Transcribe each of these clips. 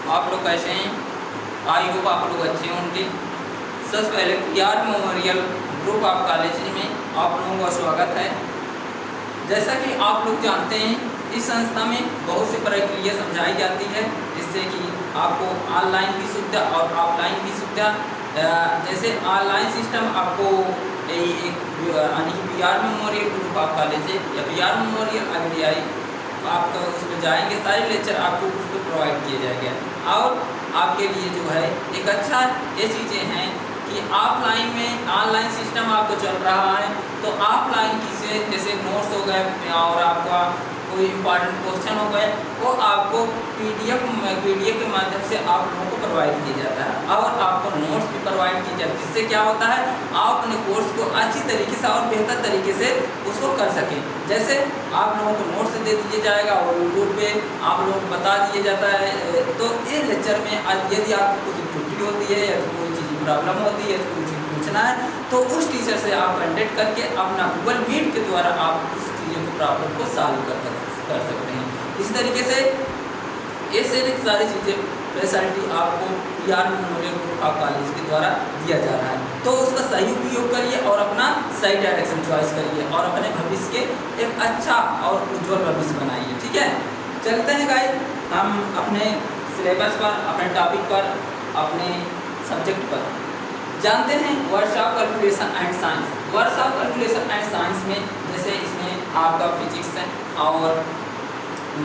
आप लोग कैसे हैं? आई होप आप लोग अच्छे होंगे। सबसे पहले PR memorial group of college में आप लोगों का स्वागत है। जैसा कि आप लोग जानते हैं, इस संस्था में बहुत सी प्रक्रिया समझाई जाती है जिससे कि आपको ऑनलाइन की सुविधा और ऑफलाइन की सुविधा। जैसे ऑनलाइन सिस्टम आपको एक यानी कि PR memorial group of college है या PR मेमोरियल ITI, आप उस पर जाएंगे, सारे लेक्चर आपको उस पर प्रोवाइड किए जाएंगे। और आपके लिए जो है एक अच्छा ये चीज़ें हैं कि ऑफलाइन में ऑनलाइन सिस्टम आपको चल रहा है तो ऑफलाइन की से जैसे नोट्स हो गए और आपका कोई इंपॉर्टेंट क्वेश्चन हो गए वो आपको PDF के माध्यम से आप लोगों को प्रोवाइड किया जाता है और आपको नोट्स भी प्रोवाइड किए जाते हैं, जिससे क्या होता है आप अपने कोर्स को अच्छी तरीके से और बेहतर तरीके से उसको कर सकें। जैसे आप लोगों को नोट्स दे दिया जाएगा और यूट्यूब पे आप लोगों को बता दिया जाता है। तो ये लेक्चर में यदि आपको कुछ त्रुटि होती है या कोई चीज़ प्रॉब्लम होती है, कोई चीज़ पूछना है तो उस टीचर से आप कंटेक्ट करके अपना गूगल मीट के द्वारा आप उस चीज़ों को प्रॉब्लम को सॉल्व कर सकते हैं। इस तरीके से ये सारी चीज़ें फैसिलिटी आपको PR memorial group of college के द्वारा दिया जा रहा है, तो उसका सही उपयोग करिए और अपना सही डायरेक्शन चॉइस करिए और अपने भविष्य के एक अच्छा और उज्जवल भविष्य बनाइए। ठीक है, चलते हैं गाइस हम अपने सिलेबस पर, अपने टॉपिक पर, अपने सब्जेक्ट पर जानते हैं। Words of calculation and science. Words of calculation and science में जैसे इसमें आपका फिजिक्स और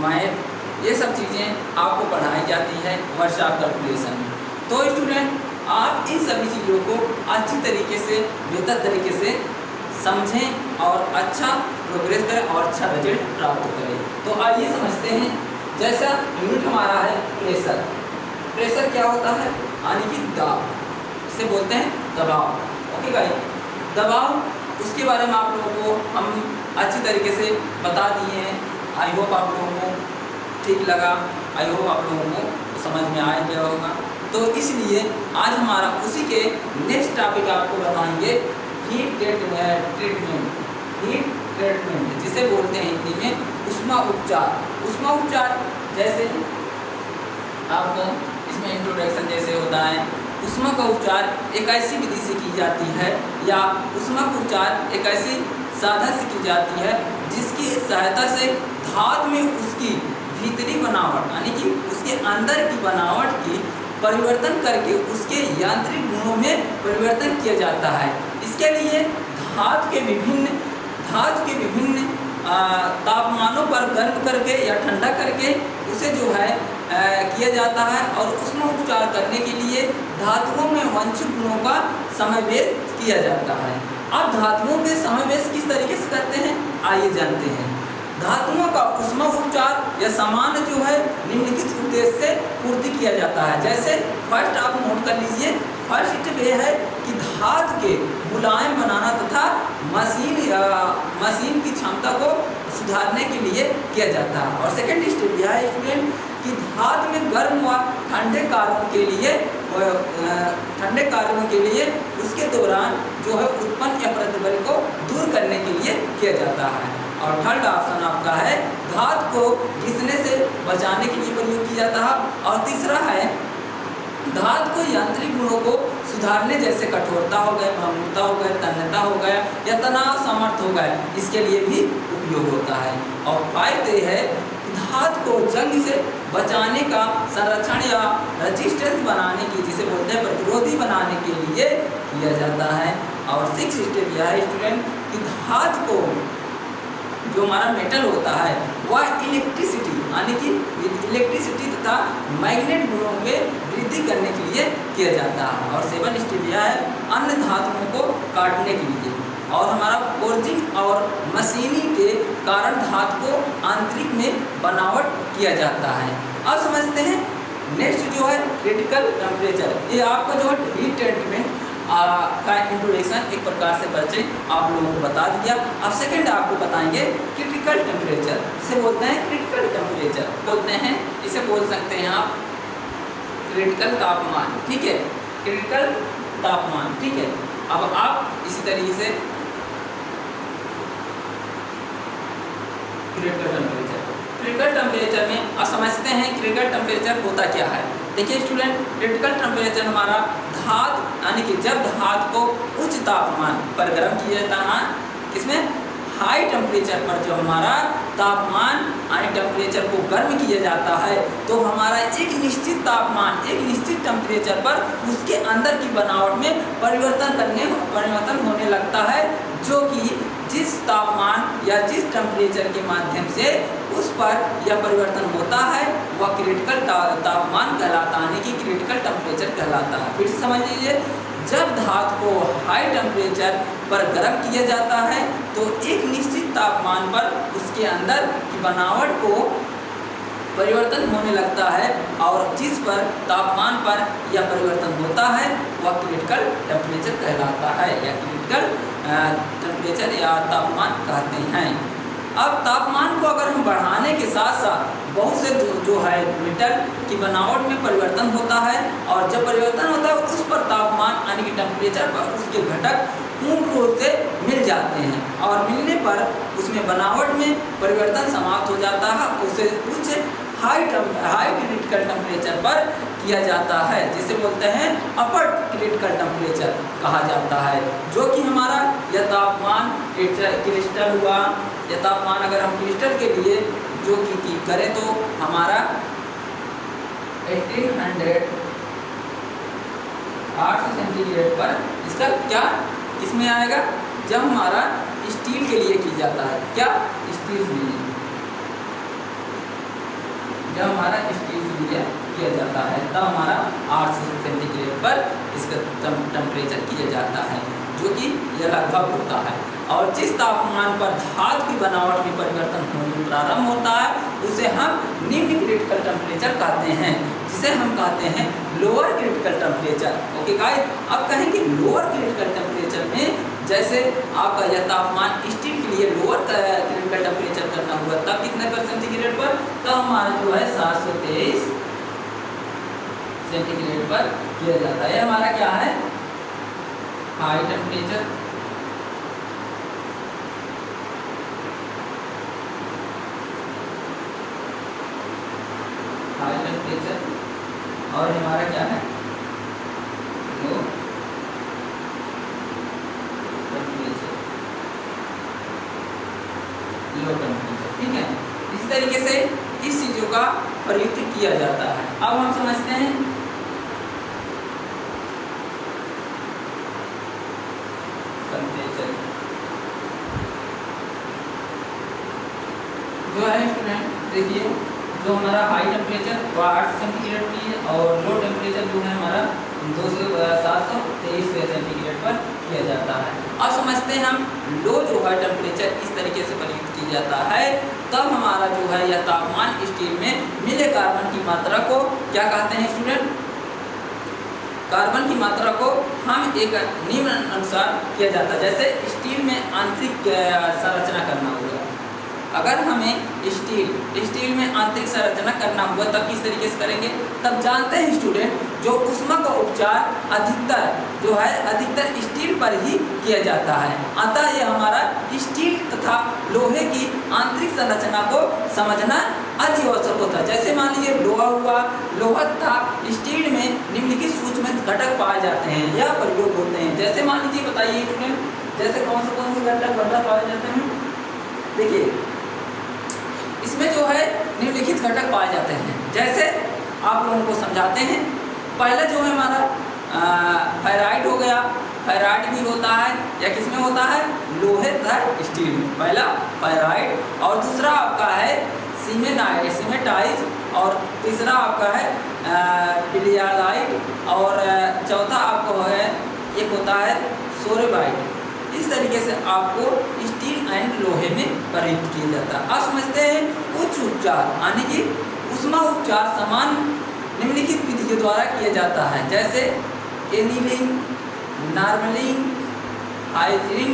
मैथ ये सब चीज़ें आपको पढ़ाई जाती है वर्ड्स ऑफ कैलकुलेशन में। तो स्टूडेंट आप इन सभी चीज़ों को अच्छी तरीके से, बेहतर तरीके से समझें और अच्छा प्रोग्रेस करें और अच्छा रिजल्ट प्राप्त करें। तो आइए समझते हैं। जैसा यूनिट हमारा है प्रेशर। प्रेशर क्या होता है? यानी कि दाब, इसे बोलते हैं दबाव। ओके गाइस, दबाव उसके बारे में आप लोगों को हम अच्छी तरीके से बता दिए हैं। आई होप आप लोगों को ठीक लगा, आई होप आप लोगों को समझ में आ गया होगा। तो इसलिए आज हमारा उसी के नेक्स्ट टॉपिक आपको बताएंगे हीट ट्रीटमेंट। हीट ट्रीटमेंट जिसे बोलते हैं हिंदी में ऊष्मा उपचार। ऊष्मा उपचार जैसे आपको इसमें इंट्रोडक्शन जैसे होता है, ऊष्मा का उपचार एक ऐसी विधि से की जाती है या ऊष्मा का उपचार एक ऐसी साधन से की जाती है जिसकी सहायता से धातु में उसकी भीतरी बनावट यानी कि उसके अंदर की बनावट की परिवर्तन करके उसके यांत्रिक गुणों में परिवर्तन किया जाता है। इसके लिए धातु के विभिन्न तापमानों पर गर्म करके या ठंडा करके उसे जो है किया जाता है और उसमें उपचार करने के लिए धातुओं में वांछित गुणों का समावेश किया जाता है। अब धातुओं के समावेश किस तरीके से करते हैं आइए जानते हैं। धातुओं का ऊष्मा उपचार या सामान्य जो है निम्नलिखित उद्देश्य से पूर्ति किया जाता है। जैसे फर्स्ट आप नोट कर लीजिए, फर्स्ट स्टेप यह है कि धातु के मुलायम बनाना तथा मशीन की क्षमता को सुधारने के लिए किया जाता है। और सेकेंड स्टेप यह है स्टूडेंट कि धातु में गर्म व ठंडे कार्यों के लिए उसके दौरान जो है उत्पन्न या प्रतिबल को दूर करने के लिए किया जाता है। और थर्ड ऑप्शन आपका है धातु को घिसने से बचाने के लिए प्रयोग किया जाता है। और तीसरा है धातु को यांत्रिक गुणों को सुधारने जैसे कठोरता हो गए, भंगुरता हो गए, तन्यता हो गया या तनाव सामर्थ्य हो गए, इसके लिए भी उपयोग होता है। और फाइव ये है धातु को जंग से बचाने का संरक्षण या रेजिस्टेंस बनाने की जिसे बोलते हैं प्रतिरोधी बनाने के लिए किया जाता है। और सिक्स स्टेप यह है स्टूडेंट कि धातु को जो हमारा मेटल होता है वह इलेक्ट्रिसिटी यानी कि इलेक्ट्रिसिटी तथा मैग्नेट गुणों में वृद्धि करने के लिए किया जाता है। और सेवन स्टेप यह है अन्य धातुओं को काटने के लिए। और हमारा फोर्जिंग और मशीनिंग के कारण धातु को आंतरिक में बनावट किया जाता है। अब समझते हैं नेक्स्ट जो है क्रिटिकल टेम्परेचर। ये आपका जो है हीट ट्रीटमेंट का इंट्रोडक्शन एक प्रकार से परिचय आप लोगों को बता दिया। अब सेकंड आपको बताएंगे क्रिटिकल टेम्परेचर। इसे बोलते हैं क्रिटिकल टेम्परेचर बोलते हैं, इसे बोल सकते हैं आप क्रिटिकल तापमान। ठीक है, क्रिटिकल तापमान। ठीक है, अब आप इसी तरीके से क्रिटिकल टेम्परेचर में अब समझते हैं क्रिटिकल टेम्परेचर होता क्या है। देखिए स्टूडेंट, क्रिटिकल टेम्परेचर हमारा धातु यानी कि जब धातु को उच्च तापमान पर गर्म किया जाता है, किसमें हाई टेम्परेचर पर जो हमारा तापमान यानी टेम्परेचर को गर्म किया जाता है, तो हमारा एक निश्चित तापमान, एक निश्चित टेम्परेचर पर उसके अंदर की बनावट में परिवर्तन होने लगता है, जो कि जिस तापमान या जिस टेम्परेचर के माध्यम से उस पर यह परिवर्तन होता है वह क्रिटिकल तापमान कहलाता है, यानी कि क्रिटिकल टेम्परेचर कहलाता है। फिर समझ लीजिए, जब धातु को हाई टेम्परेचर पर गर्म किया जाता है तो एक निश्चित तापमान पर उसके अंदर की बनावट को परिवर्तन होने लगता है, और जिस पर तापमान पर यह परिवर्तन होता है वह क्रिटिकल टेम्परेचर कहलाता है, या क्रिटिकल टेम्परेचर या तापमान कहते हैं। अब तापमान को अगर हम बढ़ाने के साथ साथ बहुत से जो है मेटल की बनावट में परिवर्तन होता है, और जब परिवर्तन होता है उस पर तापमान यानी कि टेम्परेचर पर उसके घटक पूर्ण रूप से मिल जाते हैं, और मिलने पर उसमें बनावट में परिवर्तन समाप्त हो जाता है, उसे कुछ हाई क्रिटिकल टेम्परेचर पर किया जाता है, जिसे बोलते हैं अपर क्रिटिकल टेम्परेचर कहा जाता है। जो कि हमारा यह तापमान क्रिस्टल हुआ, यह तापमान अगर हम क्रिस्टल के लिए जो कि करें तो हमारा 1800 800 सेंटीग्रेड पर इसका क्या इसमें आएगा, जब हमारा स्टील के लिए की जाता है, क्या स्टील के लिए, जब हमारा स्टील के लिए किया जाता है तब हमारा 800 सेंटीग्रेड पर इसका टेम्परेचर किया जाता है, जो कि यह लगभग होता है। और जिस तापमान पर धातु की बनावट में परिवर्तन होने प्रारंभ होता है उसे हम निम्न क्रिटिकल टेम्परेचर कहते हैं, जिसे हम कहते हैं lower critical temperature. Okay guys, अब कहेंगे लोअर क्रिटिकल टेम्परेचर में जैसे आपका यह तापमान स्टील के लिए लोअर क्रिटिकल टेम्परेचर करना हुआ तब कितने पर सेंटीग्रेड पर, तब हमारा जो है 723 सेंटीग्रेड पर किया जाता है। हमारा क्या है, हाई टेम्परेचर, हाई टेम्परेचर, और हमारा क्या है लो टेम्परेचर, लो टेम्परेचर। ठीक है, इस तरीके से इस चीजों का प्रयुक्त किया जाता है। अब हम समझते हैं टेम्परेचर जो है स्टूडेंट, देखिए जो हमारा हाई टेम्परेचर वो 800 सेंटीग्रेड की है, और लो टेम्परेचर जो है हमारा 723 सेंटीग्रेड पर किया जाता है। अब समझते हैं हम लो जो है टेम्परेचर इस तरीके से प्रयुक्त किया जाता है, तब हमारा जो है यह तापमान स्टील में मिले कार्बन की मात्रा को क्या कहते हैं स्टूडेंट, कार्बन की मात्रा को हम एक निम्न अनुसार किया जाता है। जैसे स्टील में आंतरिक संरचना करना होगा, अगर हमें स्टील में आंतरिक संरचना करना हुआ तब किस तरीके से करेंगे, तब जानते हैं स्टूडेंट जो ऊष्मा का उपचार अधिकतर स्टील पर ही किया जाता है। अतः यह हमारा स्टील तथा लोहे की आंतरिक संरचना को समझना अति आवश्यक होता है। जैसे मान लीजिए लोहा हुआ, लोहा तथा स्टील में निम्नलिखित सूक्ष्म घटक पाए जाते हैं या प्रयोग होते हैं। जैसे मान लीजिए बताइए स्टूडेंट, जैसे कौन से घटक पाए जाते हैं, देखिए इसमें जो है निम्नलिखित घटक पाए जाते हैं। जैसे आप लोगों को समझाते हैं, पहला जो है हमारा फेराइट हो गया, फेराइट भी होता है या किसमें होता है, लोहे तथा स्टील में। पहला फेराइट, और दूसरा आपका है सीमेटाइज, और तीसरा आपका है पिलियालाइट, और चौथा आपको है एक होता है सोरेबाइट। इस तरीके से आपको स्टील एंड लोहे में प्रयुक्त किया जाता है। अब समझते हैं उच्च उपचार, यानी कि ऊष्मा उपचार समान निम्नलिखित विधि के द्वारा किया जाता है। जैसे एनीलिंग, नॉर्मलिंग, हाइड्रिंग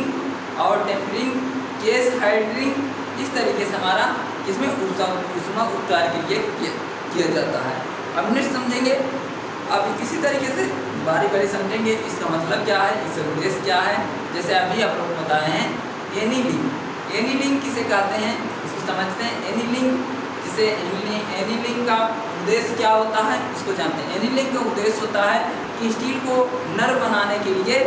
और टेम्परिंग, केस हाइड्रिंग। इस तरीके से हमारा इसमें ऊष्मा उपचार के लिए किया जाता है। अब नेक्स्ट समझेंगे, अब इसी तरीके से बारी बारी समझेंगे इसका मतलब क्या है, इसका उद्देश्य क्या है। जैसे अभी आप लोग बताए हैं एनीलिंग, एनीलिंग किसे कहते हैं इसको समझते हैं। एनीलिंग जिसे एनीलिंग का उद्देश्य क्या होता है इसको जानते हैं। एनीलिंग का उद्देश्य होता है कि स्टील को नरम बनाने के लिए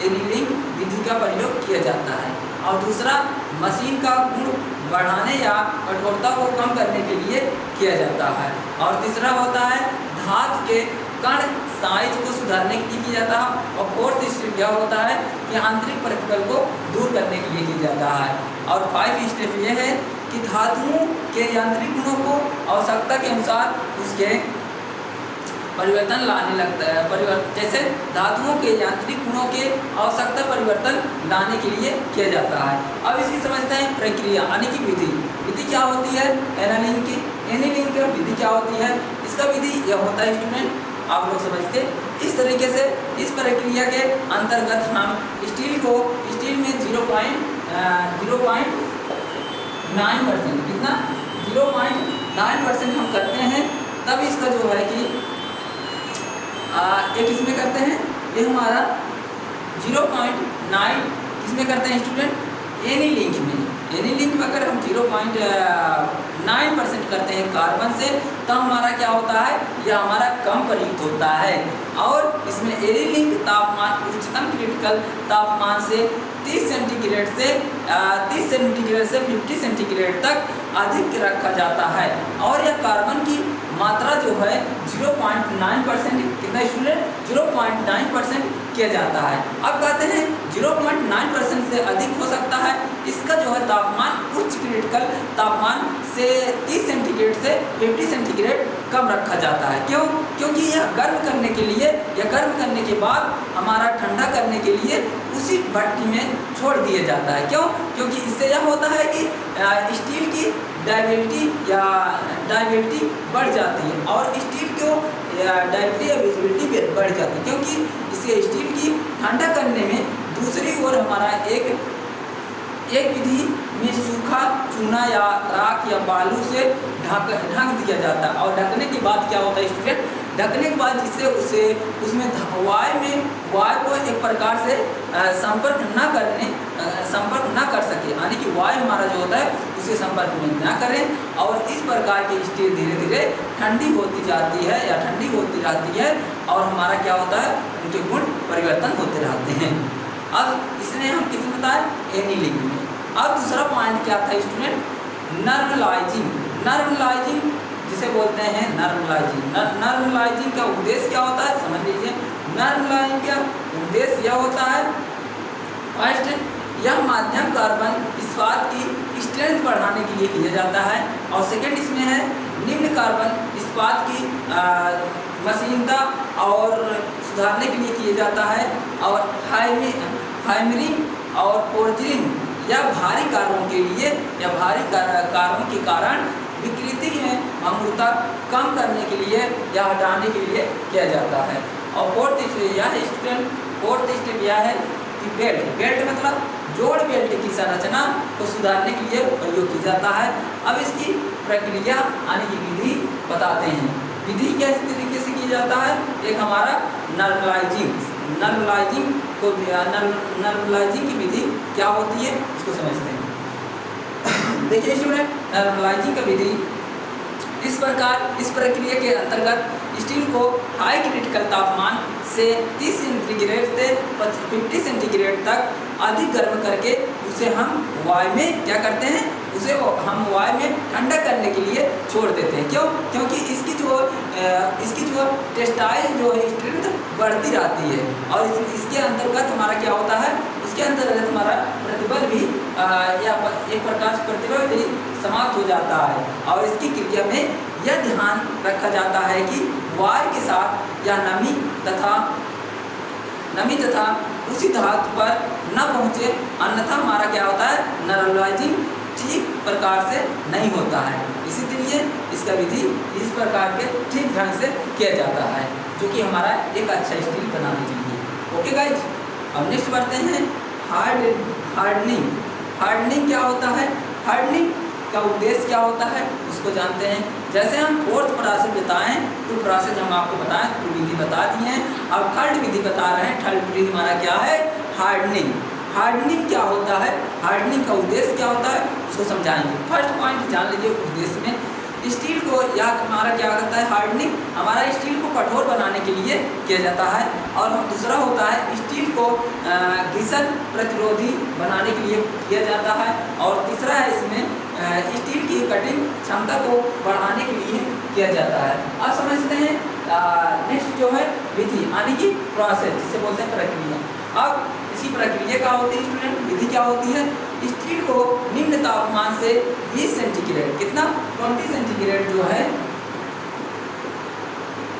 एनीलिंग विधि का प्रयोग किया जाता है, और दूसरा मशीन का गुण बढ़ाने या कठोरता को कम करने के लिए किया जाता है, और तीसरा होता है धातु के कण साइज को सुधारने के लिए किया जाता है, और फोर्थ स्टेप यह होता है कि आंतरिक प्रतिबल को दूर करने के लिए किया जाता है, और 5 स्टेप यह है कि धातुओं के यांत्रिक गुणों को आवश्यकता के अनुसार उसके परिवर्तन लाने लगता है। जैसे धातुओं के यांत्रिक गुणों के आवश्यकता परिवर्तन लाने के लिए किया जाता है। अब इसकी समझते हैं प्रक्रिया यानी कि विधि। विधि क्या होती है एनीलिंग की? एनीलिंग की विधि क्या होती है? इसका विधि यह होता है स्टूडेंट, आप लोग समझते इस तरीके से। इस प्रक्रिया के अंतर्गत हम स्टील में 0.9% कितना 0.9% हम करते हैं, तब इसका जो है कि एक इसमें करते हैं, ये हमारा 0.9 इसमें करते हैं स्टूडेंट एनीलिंग में। एनीलिंग में अगर हम 0.9% करते हैं कार्बन से, तो हमारा क्या होता है, यह हमारा कम प्रयुक्त होता है। और इसमें एनीलिंग तापमान उच्चतम क्रिटिकल तापमान से 30 सेंटीग्रेड से 50 सेंटीग्रेड तक अधिक रखा जाता है, और यह कार्बन की मात्रा जो है 0.9% कितना स्टूडेंट 0.9% किया जाता है। अब कहते हैं 0.9% से अधिक हो सकता है, इसका जो है तापमान उच्च क्रिटिकल तापमान से 30 सेंटीग्रेड से 50 सेंटीग्रेड कम रखा जाता है। क्यों? क्योंकि यह गर्म करने के लिए या गर्म करने के बाद हमारा ठंडा करने के लिए उसी भट्टी में छोड़ दिया जाता है। क्यों? क्योंकि इससे यह होता है कि स्टील की डायबिलिटी बढ़ जाती है, और स्टील को डायबिलिटी या विजिबिलिटी बढ़ जाती है, क्योंकि इससे स्टील की ठंडा करने में दूसरी ओर हमारा एक विधि में सूखा चूना या राख या बालू से ढक दिया जाता है, और ढकने के बाद क्या होता है स्टूडेंट, ढकने के बाद जिससे उसमें वायु को एक प्रकार से संपर्क ना कर सके, यानी कि वायु हमारा जो होता है उसे संपर्क में ना करें, और इस प्रकार की स्टील धीरे धीरे ठंडी होती जाती है या ठंडी होती रहती है, और हमारा क्या होता है उनके गुण परिवर्तन होते रहते हैं। अब इसने हम किसमें बताया एनीलिंग में। अब दूसरा पॉइंट क्या था स्टूडेंट, नॉर्मलाइजिंग जिसे बोलते हैं नॉर्मलाइजिंग। नॉर्मलाइजिंग का उद्देश्य क्या होता है समझ लीजिए। नॉर्मलाइजिंग का उद्देश्य यह होता है, फर्स्ट यह माध्यम कार्बन इस्पात की स्ट्रेंथ बढ़ाने के लिए किया जाता है, और सेकंड इसमें है निम्न कार्बन इस्पात की मशीनता और सुधारने के लिए किया जाता है, और हाइमरिंग और फोर्जिंग या भारी कार्यों के लिए या भारी कार्यों के कारण विकृति में भंगुरता कम करने के लिए या हटाने के लिए किया जाता है। और फोर्थ स्टेप यह है कि बेल्ट मतलब जोड़ बेल्ट की संरचना को सुधारने के लिए प्रयोग किया जाता है। अब इसकी प्रक्रिया यानी कि विधि बताते हैं। विधि किस तरीके से किया जाता है, एक हमारा नॉर्मलाइजिंग की विधि क्या होती है इसको समझते हैं। देखिए स्टूडेंट, नॉर्मलाइजिंग का विधि इस प्रक्रिया के अंतर्गत स्टील को हाई क्रिटिकल तापमान से 30 सेंटीग्रेड से 50 सेंटीग्रेड तक अधिक गर्म करके उसे हम वायु में क्या करते हैं, उसे हम वायु में ठंडा करने के लिए छोड़ देते हैं। क्यों? क्योंकि इसकी जो टेक्सटाइल जो है स्ट्रेंथ बढ़ती रहती है, और इसके अंतर्गत हमारा क्या होता है, उसके अंतर्गत हमारा प्रतिबल भी या एक प्रकार से प्रतिबल भी समाप्त हो जाता है। और इसकी क्रिया में यह ध्यान रखा जाता है कि वायु के साथ या नमी तथा उसी धातु पर न पहुँचे, अन्यथा हमारा क्या होता है नॉर्मलाइजिंग ठीक प्रकार से नहीं होता है। इसीलिए इसका विधि इस प्रकार के ठीक ढंग से किया जाता है, जो कि हमारा एक अच्छा स्टील बनाने के लिए। ओके गाइज, अब नेक्स्ट बढ़ते हैं हार्डनिंग। हार्डनिंग क्या होता है, हार्डनिंग का उद्देश्य क्या होता है उसको जानते हैं। जैसे हम फोर्थ प्रोसेस बताएं, टू प्रोसेस हम आपको बताएं, टू विधि बता दिए हैं। अब थर्ड विधि बता रहे हैं। थर्ड विधि हमारा क्या है, हार्डनिंग। हार्डनिंग क्या होता है, हार्डनिंग का उद्देश्य क्या होता है उसको समझाएंगे। फर्स्ट पॉइंट जान लीजिए उद्देश्य में स्टील को या हमारा क्या करता है हार्डनिंग, हमारा स्टील को कठोर बनाने के लिए किया जाता है। और दूसरा होता है स्टील को घर्षण प्रतिरोधी बनाने के लिए किया जाता है। और तीसरा है इसमें स्टील की कटिंग क्षमता को बढ़ाने के लिए किया जाता है। अब समझते हैं नेक्स्ट जो है विधि यानी कि प्रोसेस, जिसे बोलते हैं प्रक्रिया। अब इसी प्रक्रिया क्या होती है स्टूडेंट, विधि क्या होती है, स्टील को निम्न तापमान से 20 सेंटीग्रेड, कितना 20 सेंटीग्रेड जो है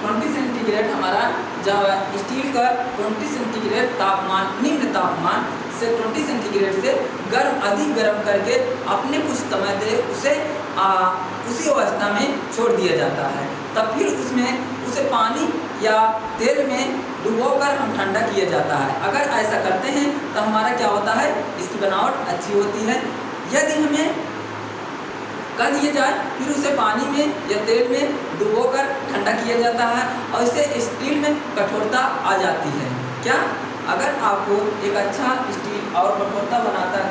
20 सेंटीग्रेड हमारा जब स्टील का 20 सेंटीग्रेड तापमान, निम्न तापमान से 20 सेंटीग्रेड से अधिक गर्म करके अपने कुछ समय दे उसी अवस्था में छोड़ दिया जाता है। तब फिर उसे पानी या तेल में डुबोकर हम ठंडा किया जाता है। अगर ऐसा करते हैं तो हमारा क्या होता है, इसकी बनावट अच्छी होती है। यदि हमें कर दिया जाए फिर उसे पानी में या तेल में डुबोकर ठंडा किया जाता है और इससे स्टील में कठोरता आ जाती है। क्या, अगर आपको एक अच्छा स्टील और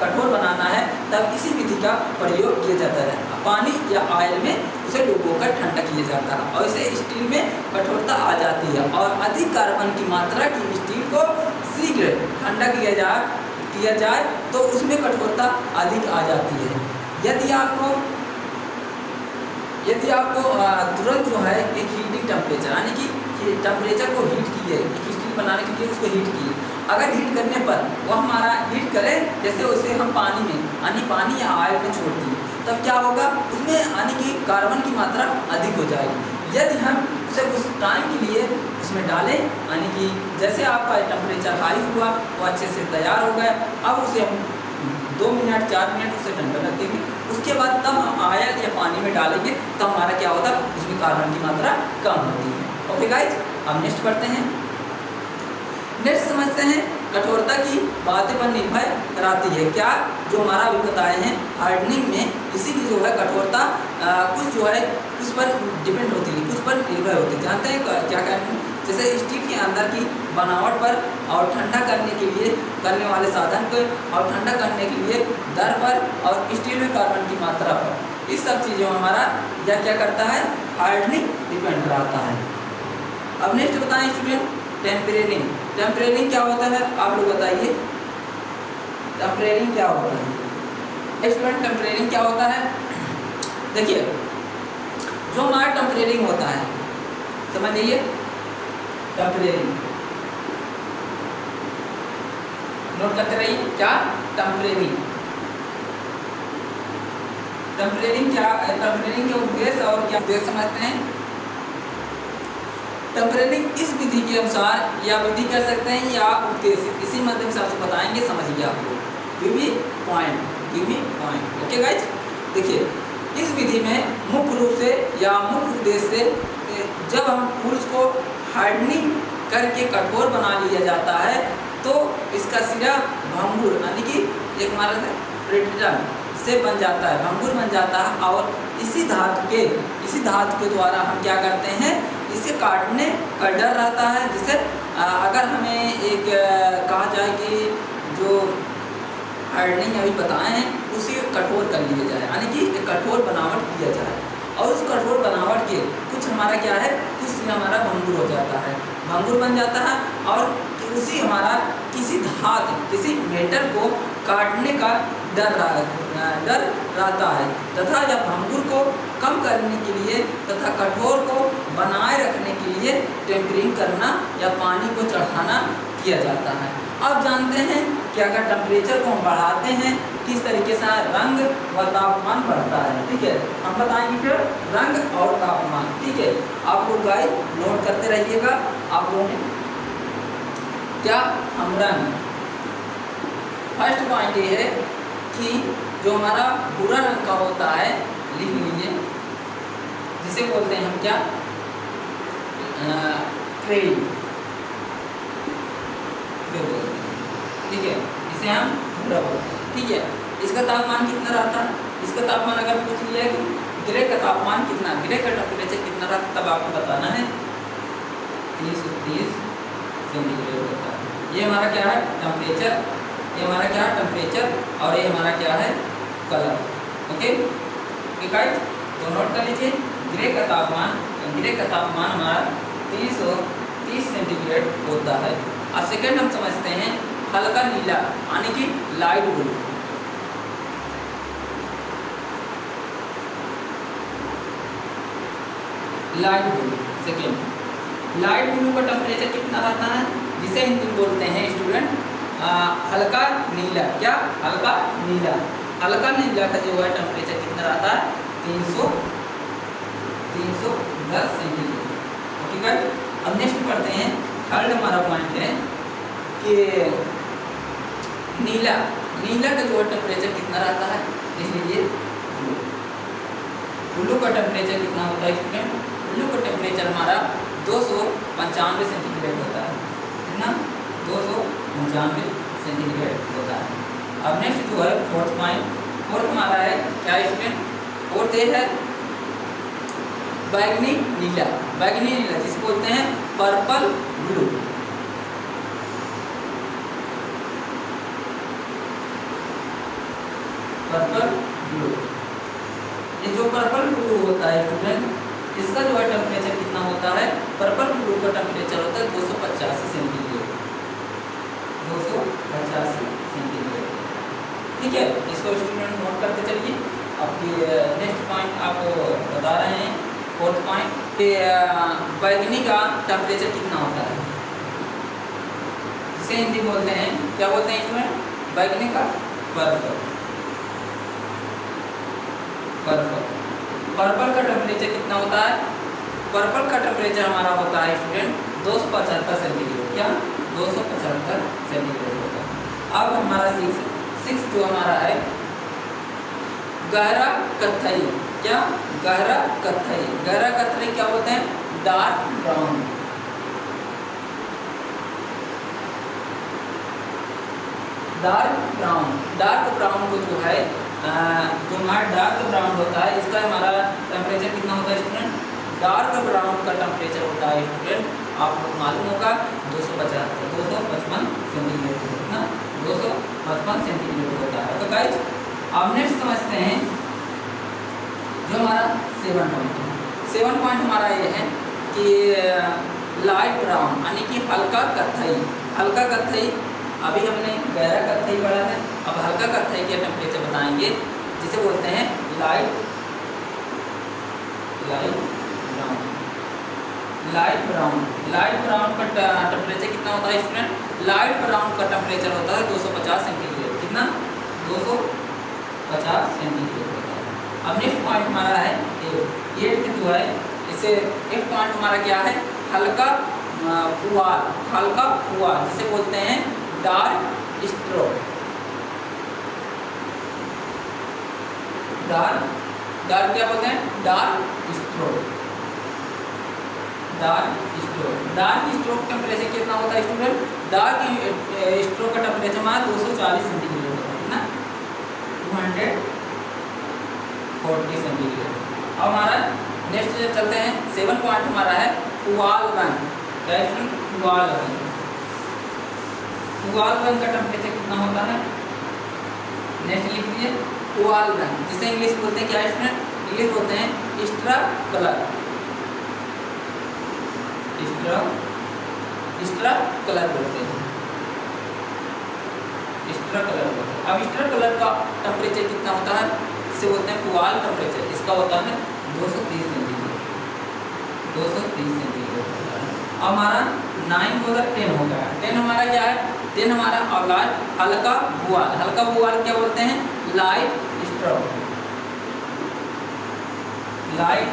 कठोर बनाना है तब इसी विधि का प्रयोग किया जाता है। पानी या ऑयल में उसे डुबोकर ठंडा किया जाता है और इसे स्टील में कठोरता आ जाती है और अधिक कार्बन की मात्रा की स्टील को शीघ्र ठंडा किया जाए तो उसमें कठोरता अधिक आ जाती है। यदि आपको तुरंत जो है एक हीटिंग टेम्परेचर यानी कि टेम्परेचर को हीट किए, स्टील बनाने के लिए उसको हीट किए, अगर हीट करने पर वो हमारा हीट करे, जैसे उसे हम पानी में यानी पानी या ऑयल में छोड़ दिए, तब क्या होगा, उसमें यानी कि कार्बन की मात्रा अधिक हो जाएगी। यदि हम उसे कुछ टाइम के लिए उसमें डालें, यानी कि जैसे आपका टेम्परेचर हाई हुआ वो अच्छे से तैयार हो गया, अब उसे हम 2 मिनट 4 मिनट उसे ठंडा रखेंगे, उसके बाद तब हम ऑयल या पानी में डालेंगे तो हमारा क्या होता है, उसमें कार्बन की मात्रा कम होती है। ओके गाइज, अब नेक्स्ट पढ़ते हैं। नेक्स्ट समझते हैं कठोरता की बातें पर निर्भर कराती है। क्या, जो हमारा अभी बताए हैं हार्डनिंग में इसी की जो है कठोरता कुछ जो है कुछ पर डिपेंड होती है, कुछ पर निर्भर होती है। जानते हैं क्या कहते हैं, जैसे स्टील के अंदर की बनावट पर और ठंडा करने वाले साधन को और ठंडा करने के लिए दर पर और स्टील में कार्बन की मात्रा पर, इस सब चीज़ों में हमारा क्या करता है, हार्डनिंग डिपेंड रहता है। अब नेक्स्ट बताएं स्टूडेंट टेम्परेरिंग। टेम्परेरिंग क्या होता है, आप लोग बताइए टेम्परेरिंग क्या होता है। स्टूडेंट टेम्परेरिंग क्या होता है, देखिए जो हमारा टेम्परेरिंग होता है, समझ लीजिए टेम्परेरिंग, नोट करते रहिए क्या टेम्परेरिंग क्या, टेम्परेरिंग के उद्देश्य और क्या उद्देश्य समझते हैं। टेम्परेरिंग इस विधि के अनुसार या विधि कर सकते हैं या उद्देश्य, इसी माध्यम से आपसे बताएंगे, समझिए आप लोग, give me point. Okay guys, देखिए इस विधि में मुख्य रूप से या मुख्य उद्देश्य से जब हम टूल्स को हार्डनिंग करके कठोर बना लिया जाता है तो इसका सिरा भंगुर यानी कि एक हमारा ब्रिटल से बन जाता है, भंगुर बन जाता है और इसी धातु के द्वारा हम क्या करते हैं, इसे काटने का डर रहता है। जिससे अगर हमें एक कहा जाए कि जो हार्डनिंग अभी बताए हैं उसे कठोर कर लिया जाए, यानी कि एक कठोर बनावट किया जाए और उस कठोर बनावट के कुछ हमारा क्या है, कुछ हमारा भंगुर हो जाता है, भंगुर बन जाता है और उसी हमारा किसी मेटल को काटने का डर रहता है तथा यह भंगुर को कम करने के लिए तथा कठोर को बनाए रखने के लिए टेम्परिंग करना या पानी को चढ़ाना किया जाता है। अब जानते हैं कि अगर टेम्परेचर को हम बढ़ाते हैं किस तरीके से रंग व तापमान बढ़ता है। ठीक है, हम बताएंगे फिर रंग और तापमान। ठीक है, आप लोग गाइस नोट करते रहिएगा। आप लोग क्या हम रंग, फर्स्ट पॉइंट ये है कि जो हमारा भूरा रंग का होता है, लिख लीजिए, जिसे बोलते हैं हम क्या, क्रेन बोलते हैं। ठीक है, इसे हम भूरा बोलते हैं। ठीक है, इसका तापमान कितना रहता है, इसका तापमान अगर पूछ लिया कि ग्रे का तापमान कितना, ग्रे का टेम्परेचर कितना रहता, तब आपको बताना है 30 सेंटीग्रेड होता है। ये हमारा क्या है टेम्परेचर, ये हमारा क्या है टेम्परेचर और ये हमारा क्या है कलर। ओके गाइस, तो नोट कर लीजिए, ग्रे का तापमान हमारा 330 सेंटीग्रेड होता है। अब सेकेंड हम समझते हैं हल्का नीला यानी कि light blue. Second light blue का टेम्परेचर कितना रहता है, जिसे हिंदी में बोलते हैं स्टूडेंट हल्का नीला। क्या? हल्का नीला। हल्का नीला का जो है टेम्परेचर कितना रहता है, 310 सेंटीग्रेड। ठीक है। अब नेक्स्ट पढ़ते हैं, थर्ड हमारा पॉइंट है कि नीला का जो है टेम्परेचर कितना रहता है, इसलिए ब्लू का टेम्परेचर कितना होता है स्टूडेंट, ब्लू का टेम्परेचर हमारा 295 सेंटीग्रेड होता है। कितना? 295 सेंटीग्रेड होता है। अब नेक्स्ट जो है फोर्थ पॉइंट, फोर्थ हमारा है क्या स्टूडेंट, फोर्थ ये है बैगनी नीला। बैगनी नीला जिसे बोलते हैं पर्पल ब्लू। पर्पल ब्लू, ये जो पर्पल ब्लू होता है स्टूडेंट, इसका जो है टेम्परेचर कितना होता है, पर्पल ब्लू का टेम्परेचर होता है 285 सेंटीग्रेड। 285 सेंटीग्रेड। ठीक है, इसको स्टूडेंट नोट करते चलिए। आपकी नेक्स्ट पॉइंट आपको बता रहे हैं, फोर्थ पॉइंट कि बैगनी का टेम्परेचर कितना होता है, जिसे हिंदी बोलते हैं क्या बोलते हैं स्टूडेंट, बैगनी का पर्पल। पर्पल का टेम्परेचर कितना होता है, पर्पल का टेम्परेचर हमारा होता है स्टूडेंट 275 सेंटीग्रेड। क्या? 275 सेंटीग्रेड होता है। अब हमारा सिक्स जो हमारा है गहरा कत्थई। क्या? गहरा कत्थई। गहरा कत्थई क्या बोलते हैं, डार्क ब्राउन। डार्क ब्राउन को जो है जो हमारा डार्क ब्राउन होता है, इसका हमारा टेम्परेचर कितना होता है स्टूडेंट, डार्क ब्राउन का टेम्परेचर होता है स्टूडेंट, आपको मालूम होगा 255 सेंटीग्रेड। कितना? 255 सेंटीग्रेड होता है। तो गाइस अब नेक्स्ट समझते हैं जो हमारा 7 पॉइंट है। 7 पॉइंट हमारा ये है कि लाइट ब्राउन यानी कि हल्का कत्थई। हल्का कत्थई, अभी हमने गहरा कत्थई पढ़ा है, अब हल्का कत्थई के टेम्परेचर बताएंगे, जिसे बोलते हैं लाइट ब्राउन का टेम्परेचर कितना होता है स्टूडेंट, लाइट ब्राउन का टेम्परेचर होता है 250 सेंटीग्रेड। कितना? 250 सेंटीग्रेड होता है। अब नेक्स्ट पॉइंट हमारा है ये जो है, इससे एक पॉइंट हमारा क्या है, हल्का फुआर, जिसे बोलते हैं डार्क स्ट्रो। डार्क क्या बोलते हैं, डार्क स्ट्रो। डार्क स्ट्रो का टेम्परेचर कितना होता है स्टूडेंट, डार्क स्ट्रो का टेम्परेचर हमारा 240 सेंटीग्रेड होता है ना, 240 सेंटीग्रेड। अब हमारा नेक्स्ट चलते हैं, 7 पॉइंट हमारा है पुआल रंग। क्या स्टूडेंट? पुआल रंग। पुआल रंग का टेम्परेचर कितना होता है, नेक्स्ट लिख दीजिए, पुआल रंग, जिसे इंग्लिश बोलते हैं क्या स्टूडेंट, इंग्लिश बोलते हैं स्ट्रा कलर। स्ट्रा कलर बोलते हैं, स्ट्रा कलर बोलते हैं। अब स्ट्रा कलर का टेम्परेचर कितना होता है, इसे बोलते हैं पुआल टेम्परेचर, इसका होता है 230 सेंटीग्रेड। 230 सेंटीग्रेड होता है। अब हमारा 9 होगा, 10 हो गया। 10 हमारा क्या है, 10 हमारा अवलाद हल्का भुआल। हल्का भुआल क्या बोलते हैं, लाइट स्ट्रो। लाइट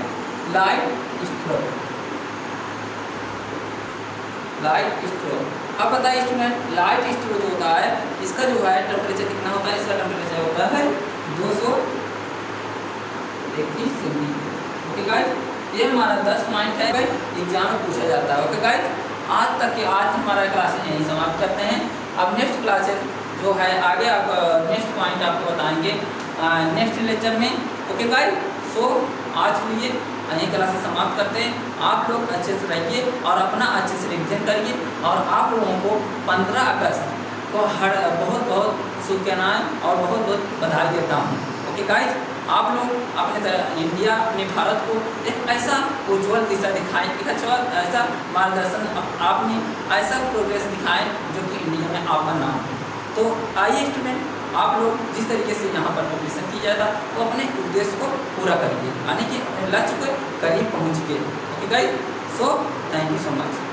स्ट्रो। अब बताइए स्टूडेंट, लाइट स्ट्रो जो होता है, इसका जो है टेम्परेचर कितना होता है, इसका टेम्परेचर होता है 221 सेंटीग्रेड। ओके गाइस, ये हमारा 10 पॉइंट है भाई, एग्जाम में पूछा जाता है। ओके गाइस, आज तक के आज हमारा क्लासेस यहीं समाप्त करते हैं। अब नेक्स्ट क्लासेस जो है आगे आप नेक्स्ट पॉइंट आपको बताएंगे नेक्स्ट लेक्चर में। ओके गाइस, सो आज के लिए यहीं क्लासेस समाप्त करते हैं। आप लोग अच्छे से रहिए और अपना अच्छे से रिविजन करिए, और आप लोगों को 15 अगस्त को बहुत बहुत शुभकामनाएं और बहुत बहुत बधाई देता हूँ। Okay guys. आप लोग अपने इंडिया में भारत को एक ऐसा उज्जवल दिशा दिखाएं, एक अच्छा ऐसा मार्गदर्शन आपने ऐसा प्रोग्रेस दिखाएं जो कि इंडिया में आपका नाम हो। तो आइए स्टूडेंट, आप लोग जिस तरीके से यहाँ पर प्रिपरेशन किया जाता वो अपने उद्देश्य को पूरा करिए, यानी कि अपने लक्ष्य के करीब पहुँच गए। Okay guys, so thank you so much.